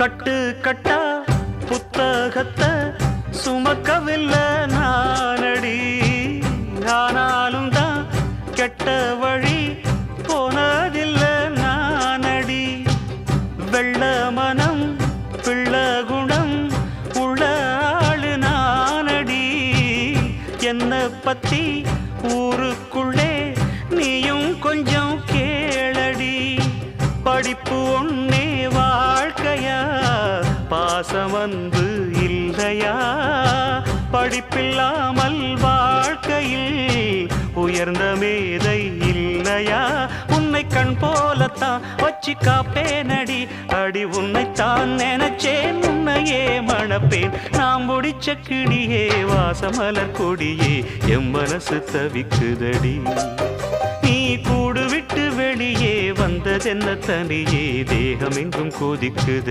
கட்டு கட்டா புத்தகத்தை சுமக்கவில்லை நானடி. ஆனாலும் தான் கெட்ட வழி போனதில்லை நானடி. வெள்ள மனம் பிள்ள குணம் உள்ள ஆளு நானடி. என்ன பத்தி ஊருக்குள்ளே நீயும் கொஞ்சம் கேளடி. படிப்பு ஒன்னே வாழ்க்கையா, பாசம் வந்து இல்லையா? படிப்பில்லாமல் வாழ்க்கையில் உயர்ந்த மேதை இல்லையா? உன்னை கண் போலத்தான் வச்சு காப்பேனடி. அடி உன்னைத்தான் நினைச்சேன், உன்னையே மணப்பேன். நாம் முடிச்ச கிளியே வாசமலர் கொடியே, எம் மனசு தவிக்குதடி. நீ கூடு விட்டு வெளியே வந்ததென்ன தனியே, தேகம் எங்கும் கொதிக்குது.